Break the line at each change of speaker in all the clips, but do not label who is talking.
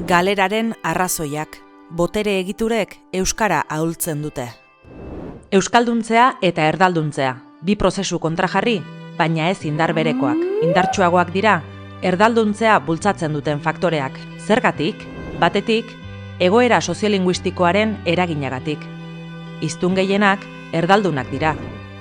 Galeraren arrazoiak, botere egiturek euskara ahultzen dute.
Euskalduntzea eta erdalduntzea, bi prozesu kontrajarri, baina ez indar berekoak. Indartsuagoak dira, erdalduntzea bultzatzen duten faktoreak. Zergatik? Batetik, egoera soziolinguistikoaren eraginagatik. Hiztun gehienak erdaldunak dira.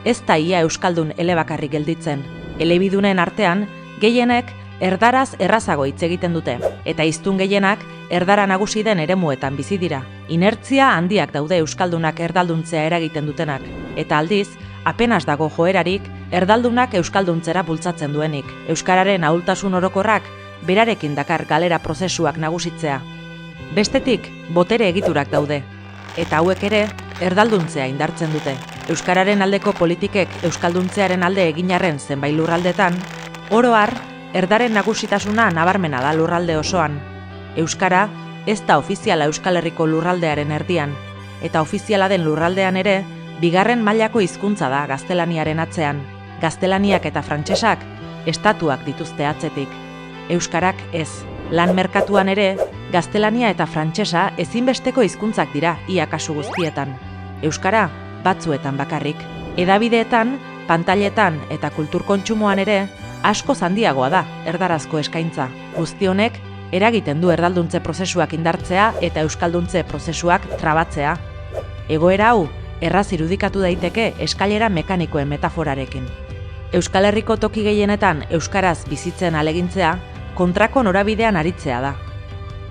Ez da ia euskaldun elebakarrik gelditzen. Elebidunen artean, gehienek erdaraz errazago hitz egiten dute, eta hiztun gehienak erdara nagusi den eremuetan bizi dira. Inertzia handiak daude euskaldunak erdalduntzea eragiten dutenak, eta aldiz, apenas dago joerarik erdaldunak euskalduntzera bultzatzen duenik. Euskararen ahultasun orokorrak berarekin dakar galera prozesuak nagusitzea. Bestetik, botere egiturak daude, eta hauek ere erdalduntzea indartzen dute. Euskararen aldeko politikek euskalduntzearen alde eginarren zenbait lurraldetan, oro har, erdaren nagusitasuna nabarmena da lurralde osoan. Euskara ez da ofiziala Euskal Herriko lurraldearen erdian, eta ofiziala den lurraldean ere, bigarren mailako hizkuntza da gaztelaniaren atzean. Gaztelaniak eta frantsesak estatuak dituzte atzetik. Euskarak ez. Lan merkatuan ere, gaztelania eta frantsesa ezinbesteko hizkuntzak dira ia kasu guztietan. Euskara batzuetan bakarrik. Hedabideetan, pantailetan eta kultur kontsumoan ere, asko handiagoa da erdarazko eskaintza. Guzti honek eragiten du erdalduntze prozesuak indartzea eta euskalduntze prozesuak trabatzea. Egoera hau erraz irudikatu daiteke eskailera mekanikoen metaforarekin. Euskal Herriko toki gehienetan euskaraz bizitzen alegintzea kontrako norabidean aritzea da.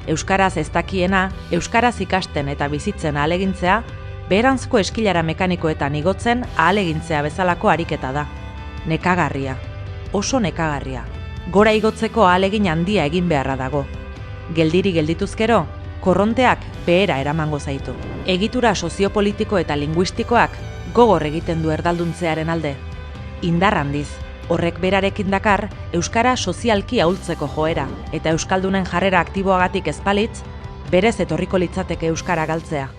Euskaraz ez dakiena, euskaraz ikasten eta bizitzen ahalegintzea, beheranzko eskilara mekanikoetan igotzen ahalegintzea bezalako ariketa da. Nekagarria. Oso nekagarria. Gora igotzeko ahalegin handia egin beharra dago. Geldiri geldituzkero, korronteak behera eramango zaitu. Egitura soziopolitiko eta linguistikoak gogor egiten du erdalduntzearen alde. Indar handiz, horrek berarekin dakar euskara sozialki ahultzeko joera, eta euskaldunen jarrera aktiboagatik ez balitz, berez etorriko litzateke euskara galtzea.